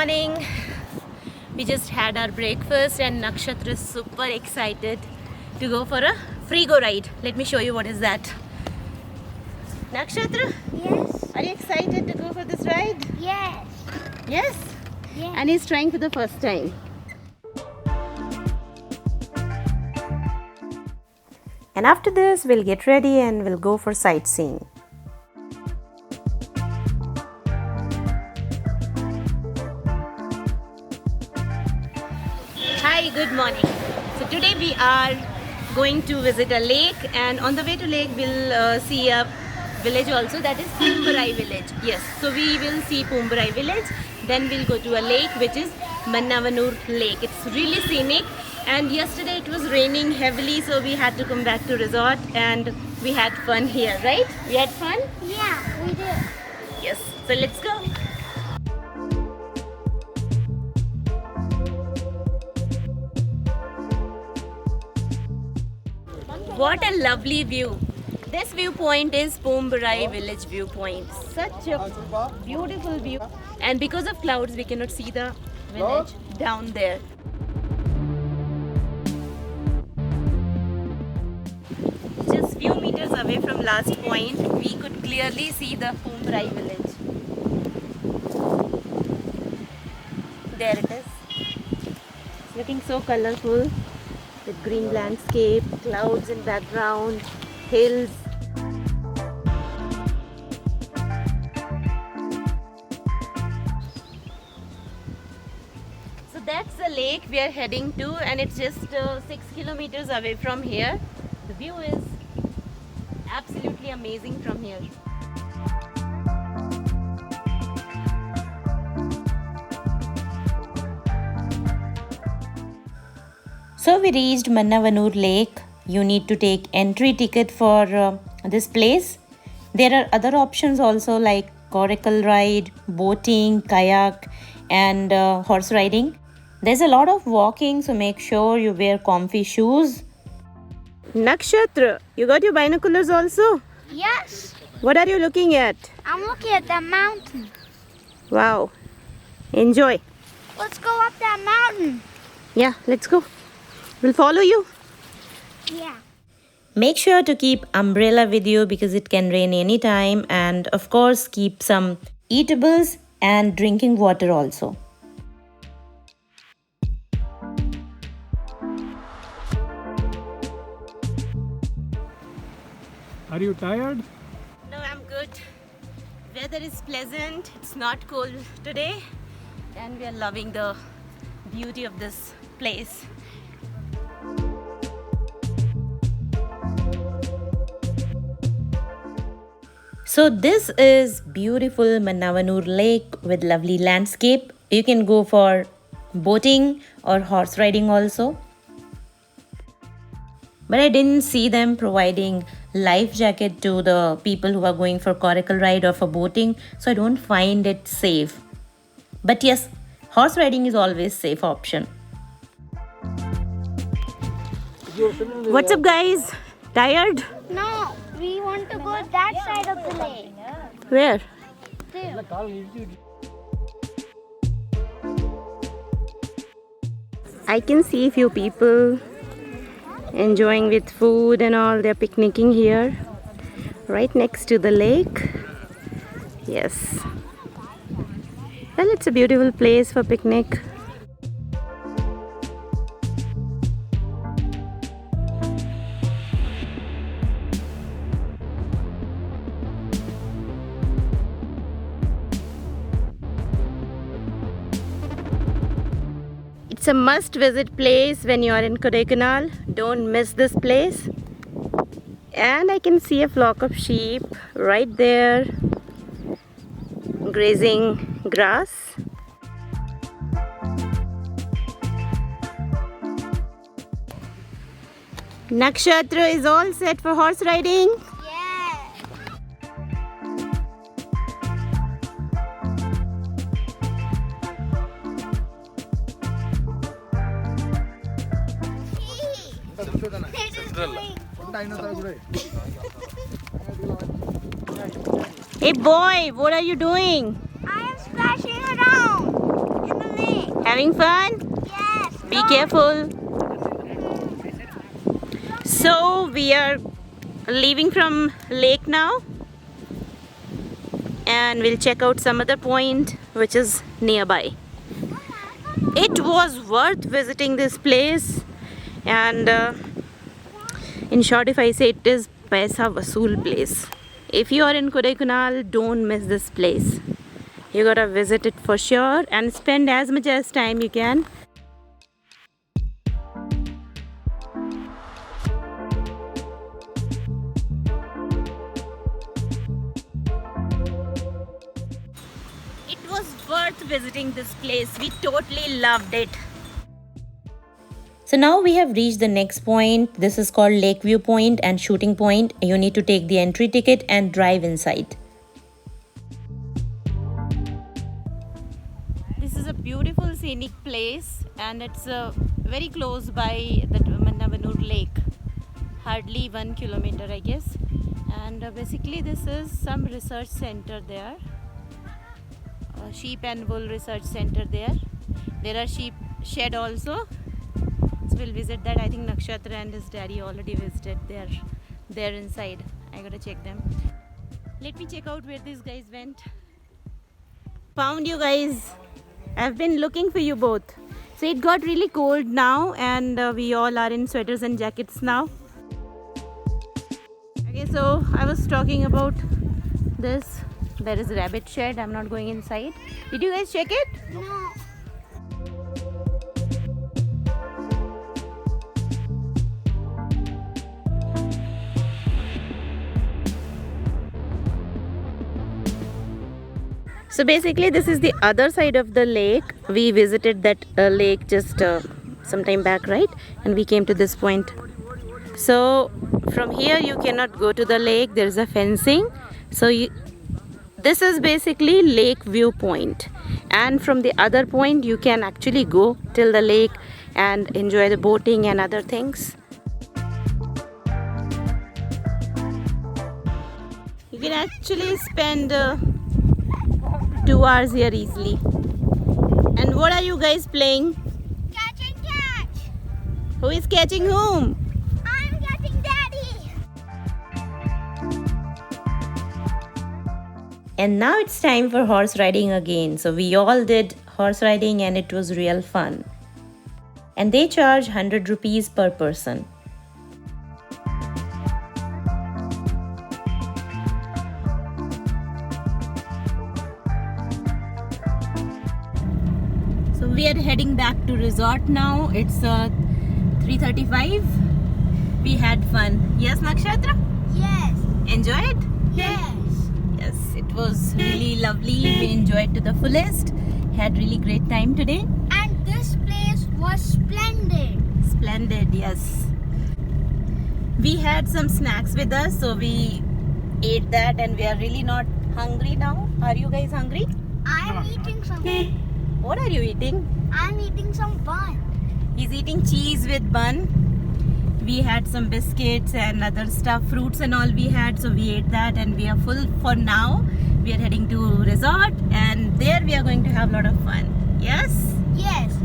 morning. We just had our breakfast and Nakshatra is super excited to go for a free go ride. Let me show you what is that. Nakshatra? Yes. Are you excited to go for this ride? Yes. Yes? Yes. And he's trying for the first time. And after this, we'll get ready and we'll go for sightseeing. Hi, good morning. So today we are going to visit a lake, and on the way to lake we'll see a village also, that is Poombarai village. Yes, so we will see Poombarai village, then we'll go to a lake which is Mannavanur lake. It's really scenic, and yesterday it was raining heavily, so we had to come back to resort and we had fun here, right? We had fun? Yeah, we did. Yes, so let's go. What a lovely view. This viewpoint is Poombarai village viewpoint. Such a beautiful view. And because of clouds, we cannot see the village down there. Just few meters away from last point, we could clearly see the Poombarai village. There it is. It's looking so colorful. With green landscape, clouds in background, hills. So that's the lake we are heading to, and it's just 6 kilometers away from here. The view is absolutely amazing from here. So we reached Mannavanur lake. You need to take entry ticket for this place. There are other options also like coracle ride, boating, kayak and horse riding. There's a lot of walking, so make sure you wear comfy shoes. Nakshatra, you got your binoculars also? Yes. What are you looking at? I'm looking at that mountain. Wow. Enjoy. Let's go up that mountain. Yeah, let's go. We'll follow you. Yeah. Make sure to keep umbrella with you because it can rain anytime, and of course keep some eatables and drinking water also. Are you tired? No, I'm good. Weather is pleasant. It's not cold today, and we are loving the beauty of this place. So this is beautiful Mannavanur lake with lovely landscape. You can go for boating or horse riding also. But I didn't see them providing life jacket to the people who are going for coracle ride or for boating, so I don't find it safe. But yes, horse riding is always safe option. What's up guys? Tired? No, we want to go that side of the lake. Where? There. I can see few people enjoying with food and all. They're picnicking here right next to the lake. Yes, well, it's a beautiful place for picnic. It's a must visit place when you are in Kodaikanal. Don't miss this place. And I can see a flock of sheep right there grazing grass. Nakshatra is all set for horse riding. Yeah. Hey boy, what are you doing? I am splashing around in the Having fun? Yes. Be careful. So we are leaving from lake now, and we'll check out some other point which is nearby. It was worth visiting this place, and in short, if I say, it is paisa vasool place. If you are in Kodaikanal, don't miss this place. You gotta visit it for sure and spend as much as time you can. It was worth visiting this place. We totally loved it. So now we have reached the next point. This is called Lakeview Point and Shooting Point. You need to take the entry ticket and drive inside. This is a beautiful scenic place, and it's very close by the Mannavanur Lake. Hardly 1 kilometer, I guess. And basically this is some research center there. Sheep and wool research center there. There are sheep shed also. So we'll visit that. I think Nakshatra and his daddy already visited there inside. I gotta check them. Let me check out where these guys went. Found you guys. I've been looking for you both. So it got really cold now, and we all are in sweaters and jackets now. Okay, so I was talking about this. There is a rabbit shed. I'm not going inside. Did you guys check it? No. So basically this is the other side of the lake. We visited that lake just some time back, right? And we came to this point. So from here you cannot go to the lake. There is a fencing. So this is basically Lakeview Point. And from the other point you can actually go till the lake and enjoy the boating and other things. You can actually spend 2 hours here easily. And what are you guys playing? Catch and catch. Who is catching whom? I'm catching Daddy. And now it's time for horse riding again. So we all did horse riding and it was real fun. And they charge 100 rupees per person. So we are heading back to resort now. It's 3:35. We had fun. Yes, Nakshatra? Yes. Enjoyed? Yes. Yes, it was really lovely. We enjoyed to the fullest. Had really great time today. And this place was splendid. Splendid, yes. We had some snacks with us, so we ate that and we are really not hungry now. Are you guys hungry? I'm eating something. What are you eating? I'm eating some bun. He's eating cheese with bun. We had some biscuits and other stuff, fruits and all we had, so we ate that and we are full for now. We are heading to resort and there we are going to have a lot of fun. Yes? Yes.